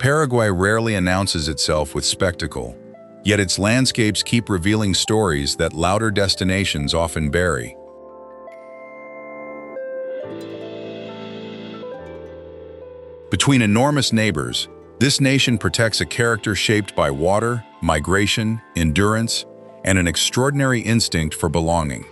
Paraguay rarely announces itself with spectacle, yet its landscapes keep revealing stories that louder destinations often bury. Between enormous neighbors, this nation protects a character shaped by water, migration, endurance, and an extraordinary instinct for belonging.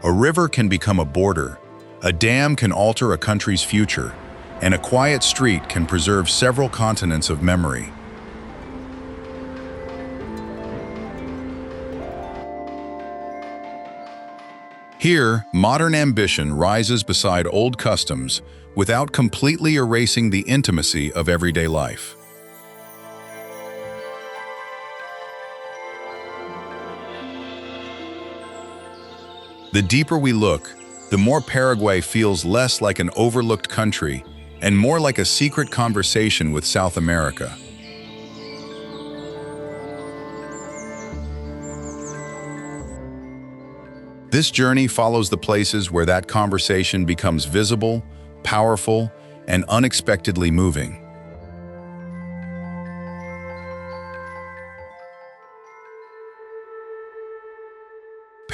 A river can become a border, a dam can alter a country's future, and a quiet street can preserve several continents of memory. Here, modern ambition rises beside old customs without completely erasing the intimacy of everyday life. The deeper we look, the more Paraguay feels less like an overlooked country and more like a secret conversation with South America. This journey follows the places where that conversation becomes visible, powerful, and unexpectedly moving.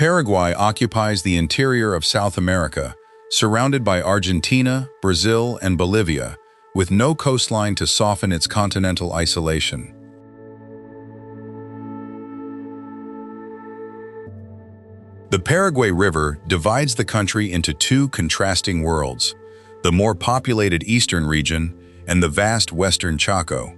Paraguay occupies the interior of South America, surrounded by Argentina, Brazil, and Bolivia, with no coastline to soften its continental isolation. The Paraguay River divides the country into two contrasting worlds, the more populated eastern region and the vast western Chaco.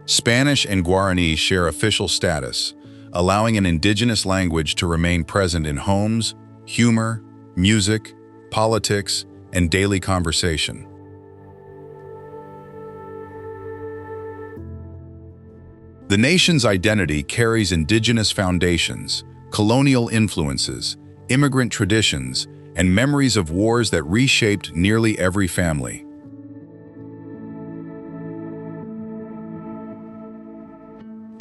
Spanish and Guaraní share official status, allowing an indigenous language to remain present in homes, humor, music, politics, and daily conversation. The nation's identity carries indigenous foundations, colonial influences, immigrant traditions, and memories of wars that reshaped nearly every family.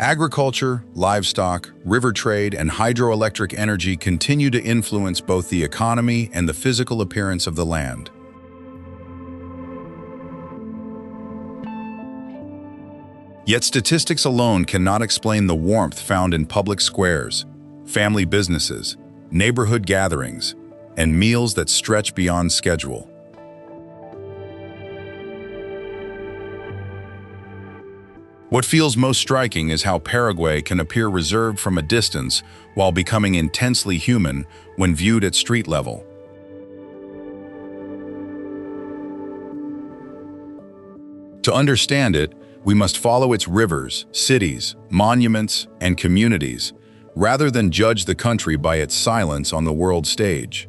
Agriculture, livestock, river trade, and hydroelectric energy continue to influence both the economy and the physical appearance of the land. Yet statistics alone cannot explain the warmth found in public squares, family businesses, neighborhood gatherings, and meals that stretch beyond schedule. What feels most striking is how Paraguay can appear reserved from a distance while becoming intensely human when viewed at street level. To understand it, we must follow its rivers, cities, monuments, and communities, rather than judge the country by its silence on the world stage.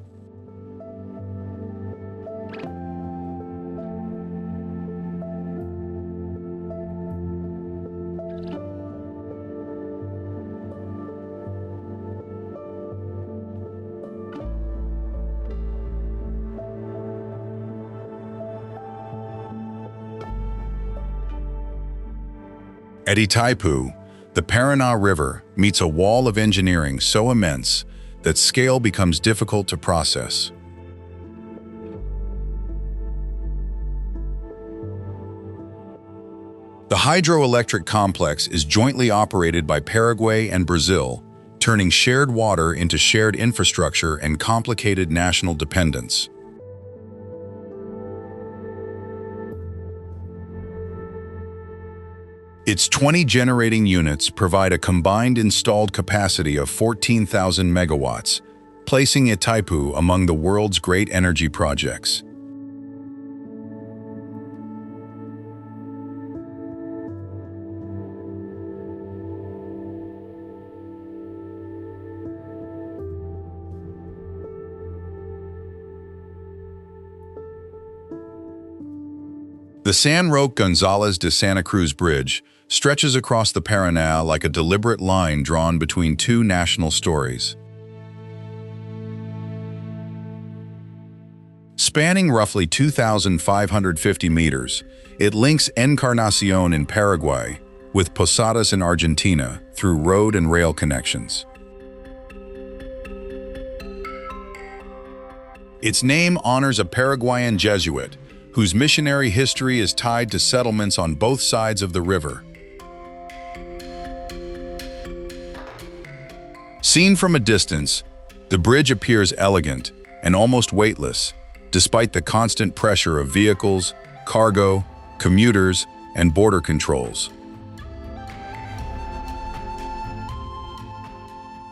At Itaipu, the Paraná River meets a wall of engineering so immense that scale becomes difficult to process. The hydroelectric complex is jointly operated by Paraguay and Brazil, turning shared water into shared infrastructure and complicated national dependence. Its 20 generating units provide a combined installed capacity of 14,000 megawatts, placing Itaipu among the world's great energy projects. The San Roque González de Santa Cruz Bridge stretches across the Paraná like a deliberate line drawn between two national stories. Spanning roughly 2,550 meters, it links Encarnacion in Paraguay with Posadas in Argentina through road and rail connections. Its name honors a Paraguayan Jesuit, whose missionary history is tied to settlements on both sides of the river. Seen from a distance, the bridge appears elegant and almost weightless, despite the constant pressure of vehicles, cargo, commuters, and border controls.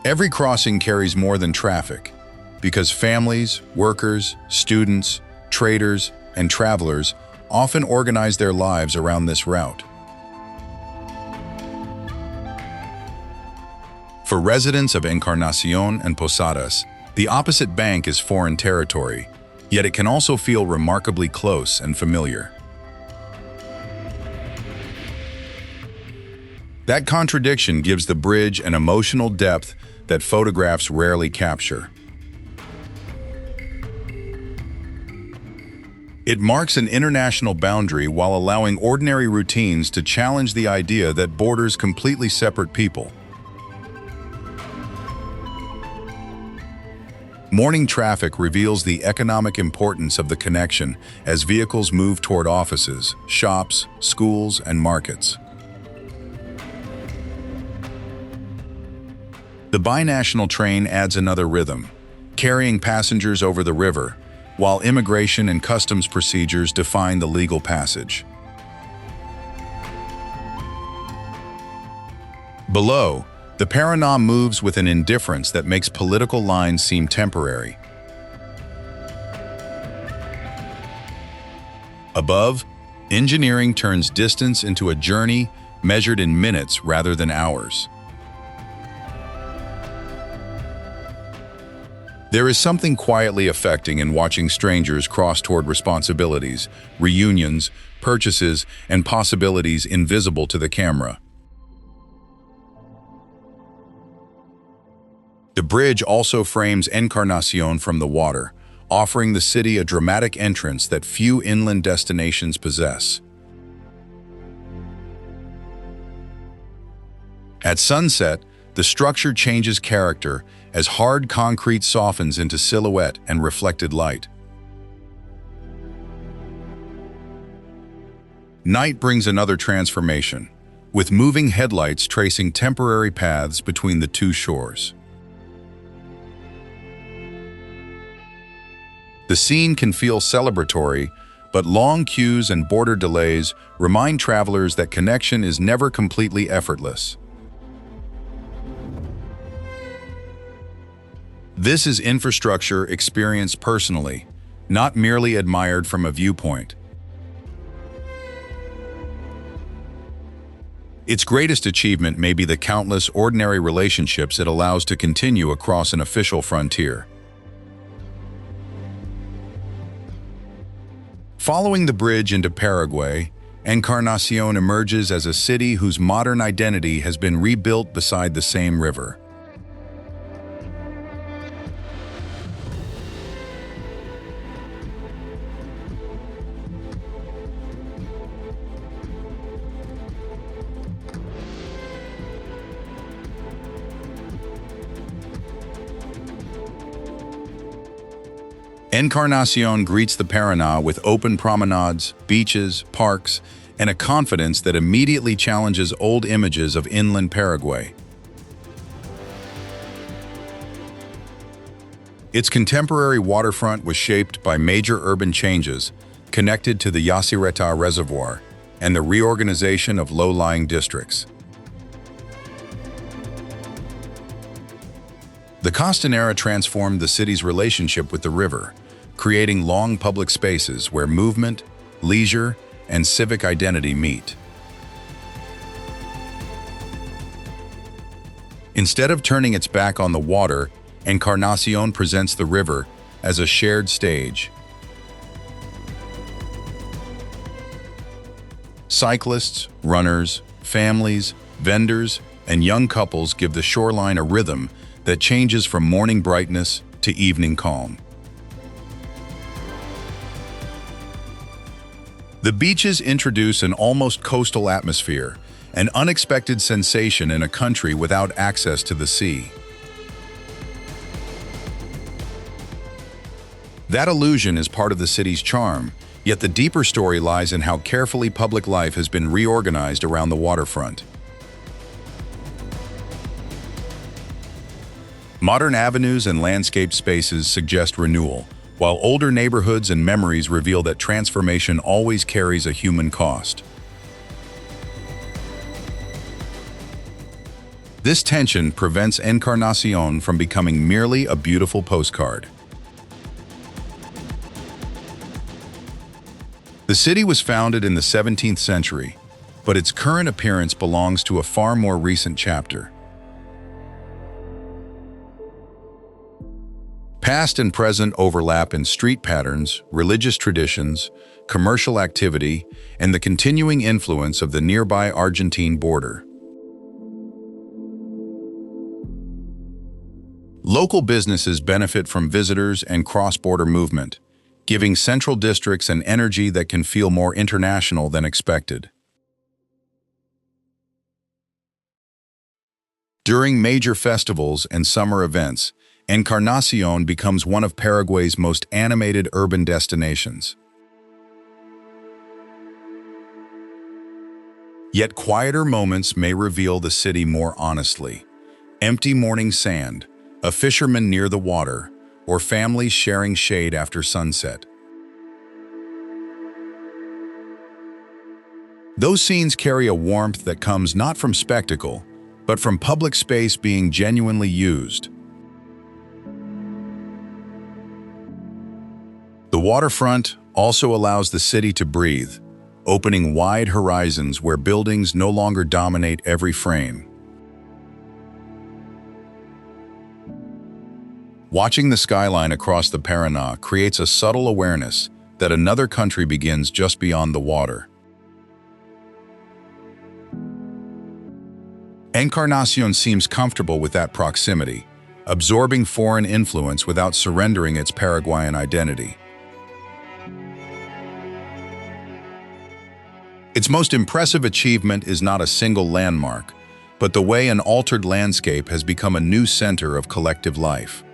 Every crossing carries more than traffic, because families, workers, students, traders, and travelers often organize their lives around this route. For residents of Encarnacion and Posadas, the opposite bank is foreign territory, yet it can also feel remarkably close and familiar. That contradiction gives the bridge an emotional depth that photographs rarely capture. It marks an international boundary while allowing ordinary routines to challenge the idea that borders completely separate people. Morning traffic reveals the economic importance of the connection as vehicles move toward offices, shops, schools, and markets. The binational train adds another rhythm, carrying passengers over the river, while immigration and customs procedures define the legal passage. Below, the Paraná moves with an indifference that makes political lines seem temporary. Above, engineering turns distance into a journey measured in minutes rather than hours. There is something quietly affecting in watching strangers cross toward responsibilities, reunions, purchases, and possibilities invisible to the camera. The bridge also frames Encarnacion from the water, offering the city a dramatic entrance that few inland destinations possess. At sunset, the structure changes character as hard concrete softens into silhouette and reflected light. Night brings another transformation, with moving headlights tracing temporary paths between the two shores. The scene can feel celebratory, but long queues and border delays remind travelers that connection is never completely effortless. This is infrastructure experienced personally, not merely admired from a viewpoint. Its greatest achievement may be the countless ordinary relationships it allows to continue across an official frontier. Following the bridge into Paraguay, Encarnacion emerges as a city whose modern identity has been rebuilt beside the same river. Encarnacion greets the Paraná with open promenades, beaches, parks, and a confidence that immediately challenges old images of inland Paraguay. Its contemporary waterfront was shaped by major urban changes connected to the Yacyretá Reservoir and the reorganization of low-lying districts. The Costanera transformed the city's relationship with the river, creating long public spaces where movement, leisure, and civic identity meet. Instead of turning its back on the water, Encarnacion presents the river as a shared stage. Cyclists, runners, families, vendors, and young couples give the shoreline a rhythm that changes from morning brightness to evening calm. The beaches introduce an almost coastal atmosphere, an unexpected sensation in a country without access to the sea. That illusion is part of the city's charm, yet the deeper story lies in how carefully public life has been reorganized around the waterfront. Modern avenues and landscape spaces suggest renewal, while older neighborhoods and memories reveal that transformation always carries a human cost. This tension prevents Encarnacion from becoming merely a beautiful postcard. The city was founded in the 17th century, but its current appearance belongs to a far more recent chapter. Past and present overlap in street patterns, religious traditions, commercial activity, and the continuing influence of the nearby Argentine border. Local businesses benefit from visitors and cross-border movement, giving central districts an energy that can feel more international than expected. During major festivals and summer events, Encarnacion becomes one of Paraguay's most animated urban destinations. Yet quieter moments may reveal the city more honestly. Empty morning sand, a fisherman near the water, or families sharing shade after sunset. Those scenes carry a warmth that comes not from spectacle, but from public space being genuinely used. The waterfront also allows the city to breathe, opening wide horizons where buildings no longer dominate every frame. Watching the skyline across the Paraná creates a subtle awareness that another country begins just beyond the water. Encarnacion seems comfortable with that proximity, absorbing foreign influence without surrendering its Paraguayan identity. Its most impressive achievement is not a single landmark, but the way an altered landscape has become a new center of collective life.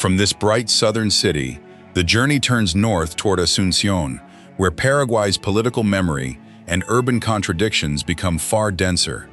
From this bright southern city, the journey turns north toward Asuncion, where Paraguay's political memory and urban contradictions become far denser.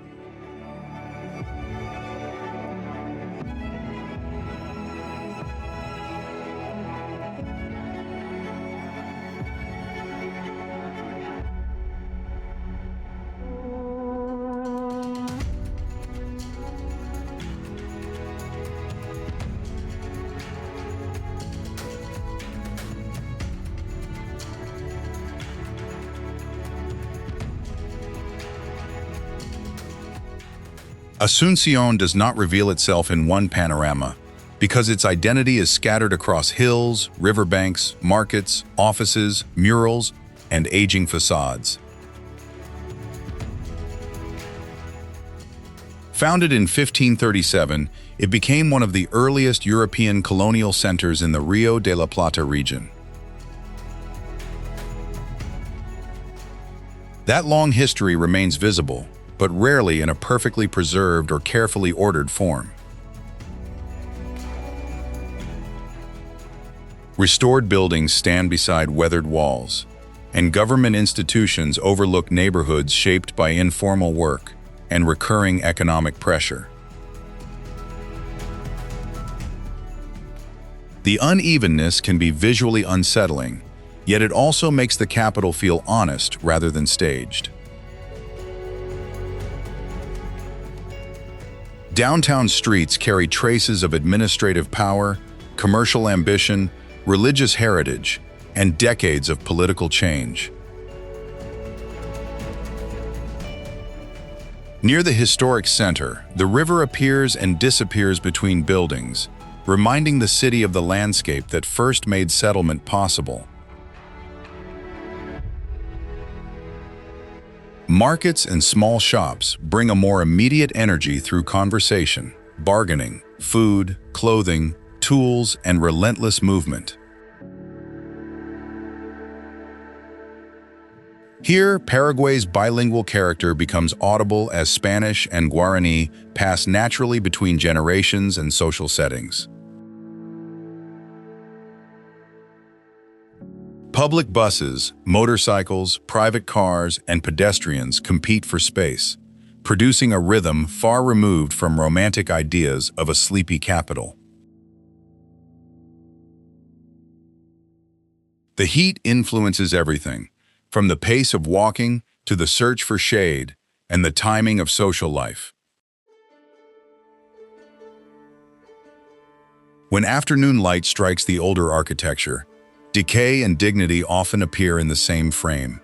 Asuncion does not reveal itself in one panorama, because its identity is scattered across hills, riverbanks, markets, offices, murals, and aging facades. Founded in 1537, it became one of the earliest European colonial centers in the Rio de la Plata region. That long history remains visible, but rarely in a perfectly preserved or carefully ordered form. Restored buildings stand beside weathered walls, and government institutions overlook neighborhoods shaped by informal work and recurring economic pressure. The unevenness can be visually unsettling, yet it also makes the capital feel honest rather than staged. Downtown streets carry traces of administrative power, commercial ambition, religious heritage, and decades of political change. Near the historic center, the river appears and disappears between buildings, reminding the city of the landscape that first made settlement possible. Markets and small shops bring a more immediate energy through conversation, bargaining, food, clothing, tools, and relentless movement. Here, Paraguay's bilingual character becomes audible as Spanish and Guarani pass naturally between generations and social settings. Public buses, motorcycles, private cars, and pedestrians compete for space, producing a rhythm far removed from romantic ideas of a sleepy capital. The heat influences everything, from the pace of walking to the search for shade and the timing of social life. When afternoon light strikes the older architecture, decay and dignity often appear in the same frame.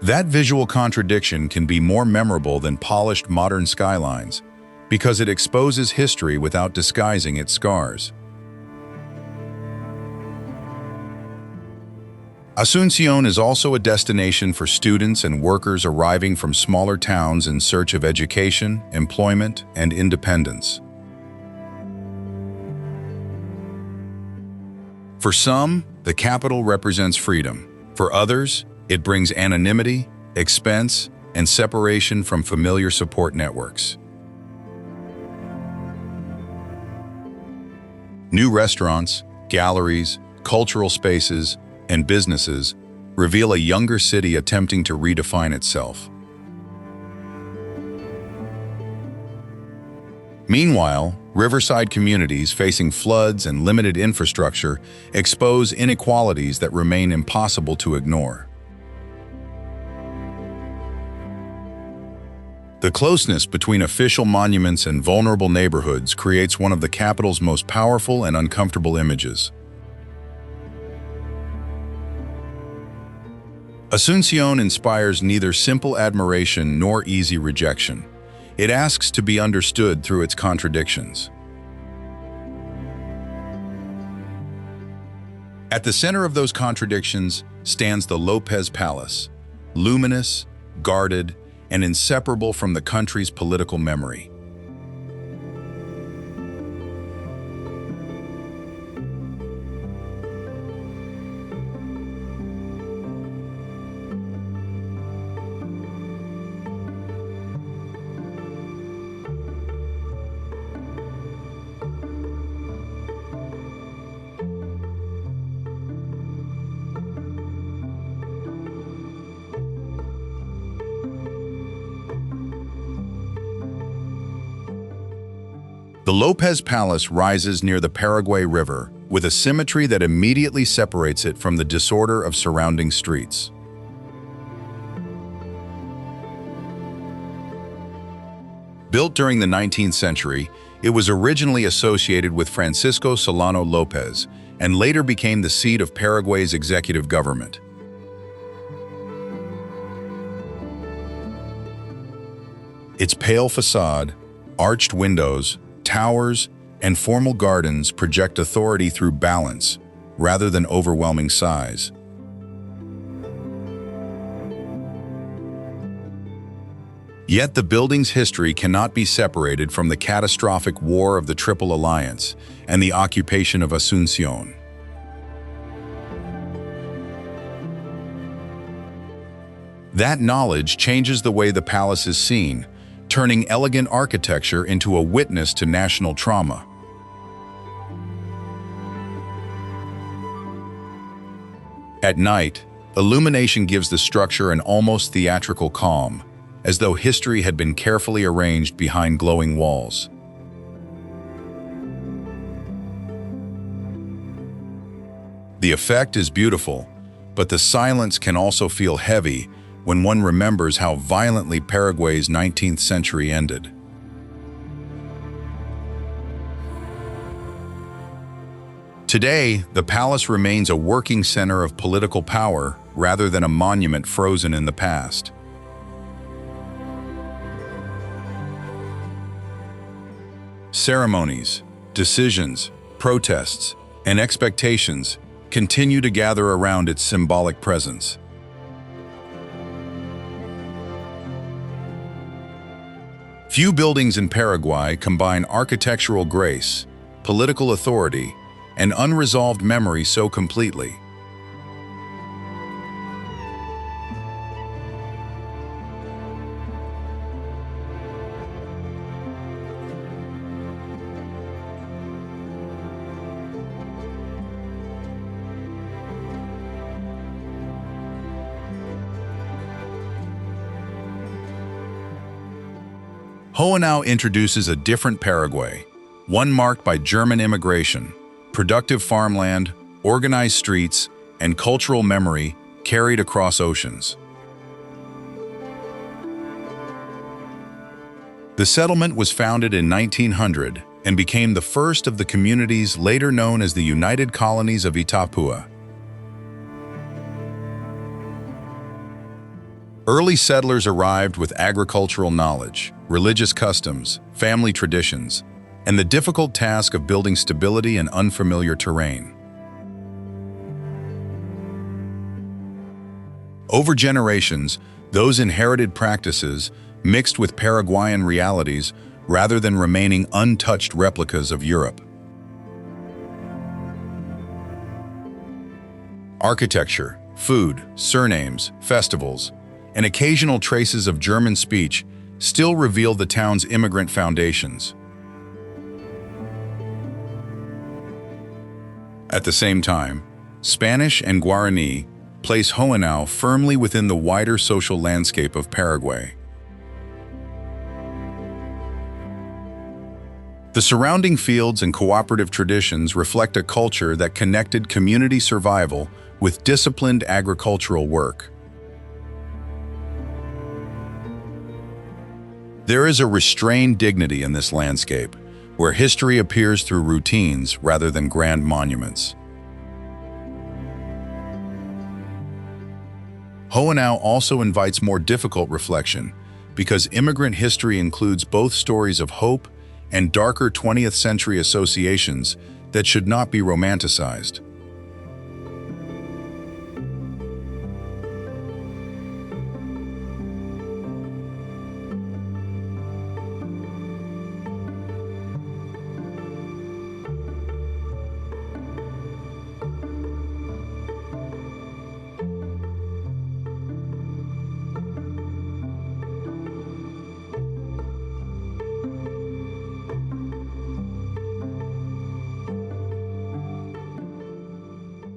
That visual contradiction can be more memorable than polished modern skylines because it exposes history without disguising its scars. Asuncion is also a destination for students and workers arriving from smaller towns in search of education, employment, and independence. For some, the capital represents freedom. For others, it brings anonymity, expense, and separation from familiar support networks. New restaurants, galleries, cultural spaces, and businesses reveal a younger city attempting to redefine itself. Meanwhile, riverside communities facing floods and limited infrastructure expose inequalities that remain impossible to ignore. The closeness between official monuments and vulnerable neighborhoods creates one of the capital's most powerful and uncomfortable images. Asuncion inspires neither simple admiration nor easy rejection. It asks to be understood through its contradictions. At the center of those contradictions stands the Lopez Palace, luminous, guarded, and inseparable from the country's political memory. The Lopez Palace rises near the Paraguay River with a symmetry that immediately separates it from the disorder of surrounding streets. Built during the 19th century, it was originally associated with Francisco Solano Lopez and later became the seat of Paraguay's executive government. Its pale facade, arched windows, towers, and formal gardens project authority through balance, rather than overwhelming size. Yet the building's history cannot be separated from the catastrophic War of the Triple Alliance and the occupation of Asuncion. That knowledge changes the way the palace is seen, turning elegant architecture into a witness to national trauma. At night, illumination gives the structure an almost theatrical calm, as though history had been carefully arranged behind glowing walls. The effect is beautiful, but the silence can also feel heavy when one remembers how violently Paraguay's 19th century ended. Today, the palace remains a working center of political power rather than a monument frozen in the past. Ceremonies, decisions, protests, and expectations continue to gather around its symbolic presence. Few buildings in Paraguay combine architectural grace, political authority, and unresolved memory so completely. Hohenau introduces a different Paraguay, one marked by German immigration, productive farmland, organized streets, and cultural memory carried across oceans. The settlement was founded in 1900 and became the first of the communities later known as the United Colonies of Itaipu. Early settlers arrived with agricultural knowledge, religious customs, family traditions, and the difficult task of building stability in unfamiliar terrain. Over generations, those inherited practices mixed with Paraguayan realities rather than remaining untouched replicas of Europe. Architecture, food, surnames, festivals, and occasional traces of German speech still reveal the town's immigrant foundations. At the same time, Spanish and Guaraní place Hohenau firmly within the wider social landscape of Paraguay. The surrounding fields and cooperative traditions reflect a culture that connected community survival with disciplined agricultural work. There is a restrained dignity in this landscape, where history appears through routines rather than grand monuments. Hohenau also invites more difficult reflection, because immigrant history includes both stories of hope and darker 20th century associations that should not be romanticized.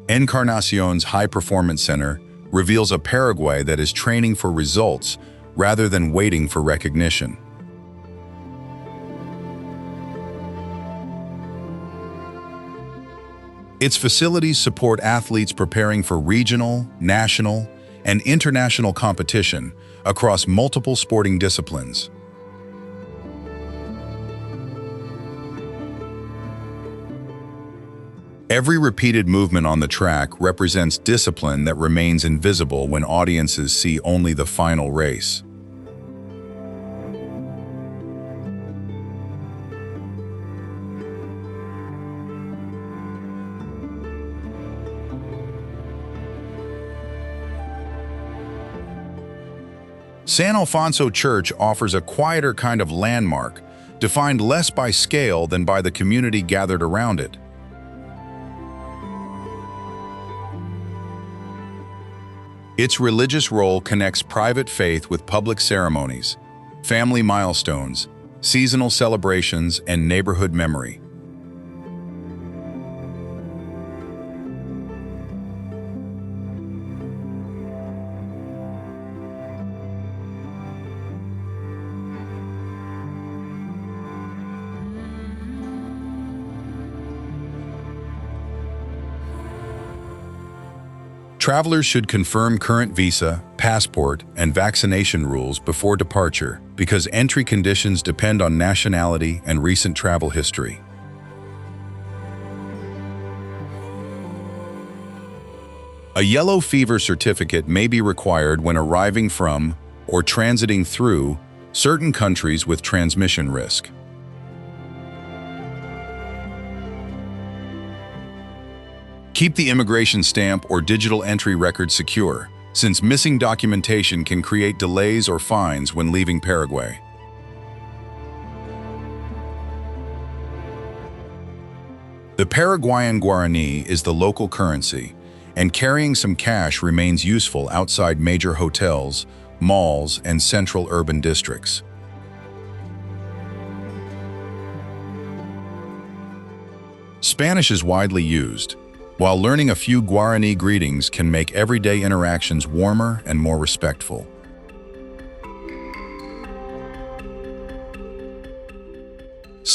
Encarnacion's high-performance center reveals a Paraguay that is training for results rather than waiting for recognition. Its facilities support athletes preparing for regional, national, and international competition across multiple sporting disciplines. Every repeated movement on the track represents discipline that remains invisible when audiences see only the final race. San Alfonso Church offers a quieter kind of landmark, defined less by scale than by the community gathered around it. Its religious role connects private faith with public ceremonies, family milestones, seasonal celebrations, and neighborhood memory. Travelers should confirm current visa, passport, and vaccination rules before departure because entry conditions depend on nationality and recent travel history. A yellow fever certificate may be required when arriving from or transiting through certain countries with transmission risk. Keep the immigration stamp or digital entry record secure, since missing documentation can create delays or fines when leaving Paraguay. The Paraguayan Guaraní is the local currency, and carrying some cash remains useful outside major hotels, malls, and central urban districts. Spanish is widely used, while learning a few Guaraní greetings can make everyday interactions warmer and more respectful.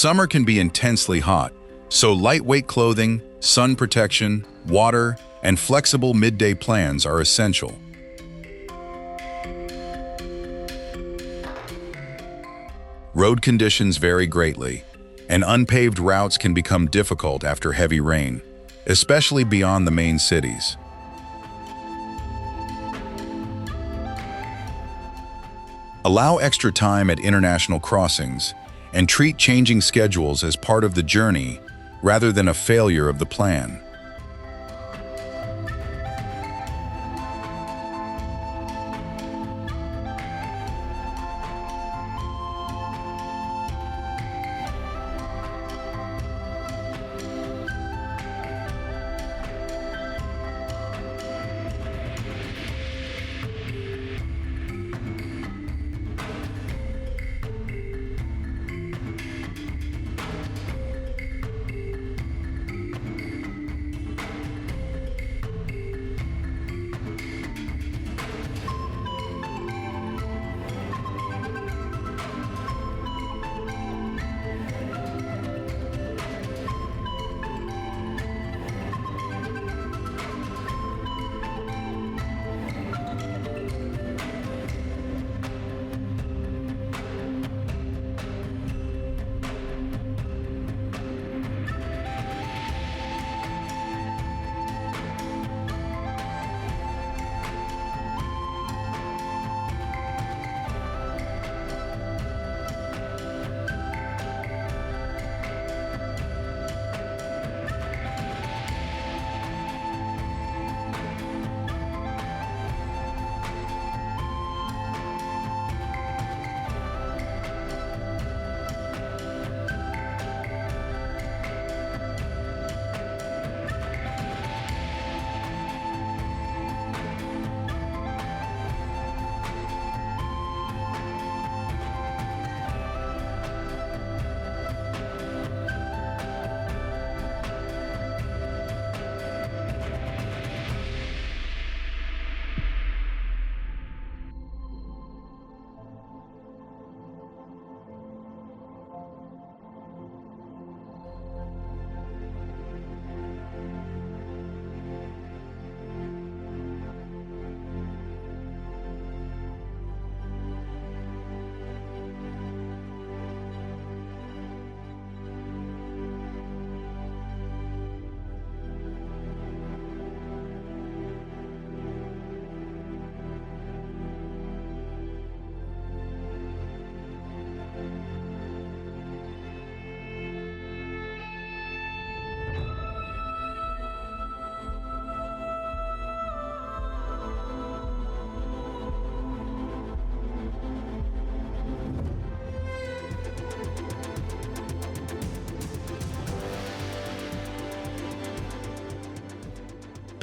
Summer can be intensely hot, so lightweight clothing, sun protection, water, and flexible midday plans are essential. Road conditions vary greatly, and unpaved routes can become difficult after heavy rain, especially beyond the main cities. Allow extra time at international crossings and treat changing schedules as part of the journey rather than a failure of the plan.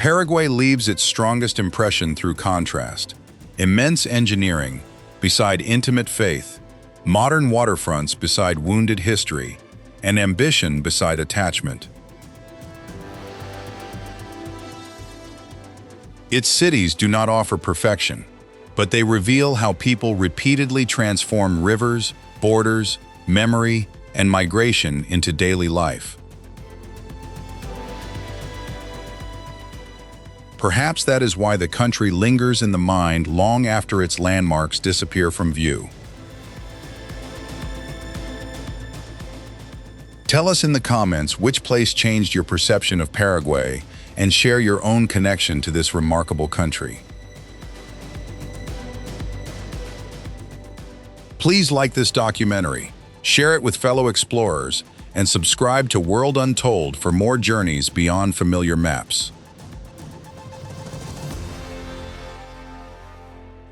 Paraguay leaves its strongest impression through contrast. Immense engineering beside intimate faith, modern waterfronts beside wounded history, and ambition beside attachment. Its cities do not offer perfection, but they reveal how people repeatedly transform rivers, borders, memory, and migration into daily life. Perhaps that is why the country lingers in the mind long after its landmarks disappear from view. Tell us in the comments which place changed your perception of Paraguay and share your own connection to this remarkable country. Please like this documentary, share it with fellow explorers, and subscribe to World Untold for more journeys beyond familiar maps.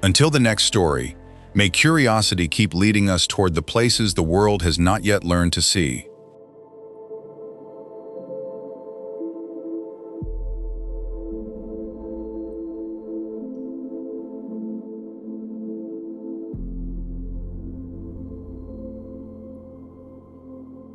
Until the next story, may curiosity keep leading us toward the places the world has not yet learned to see.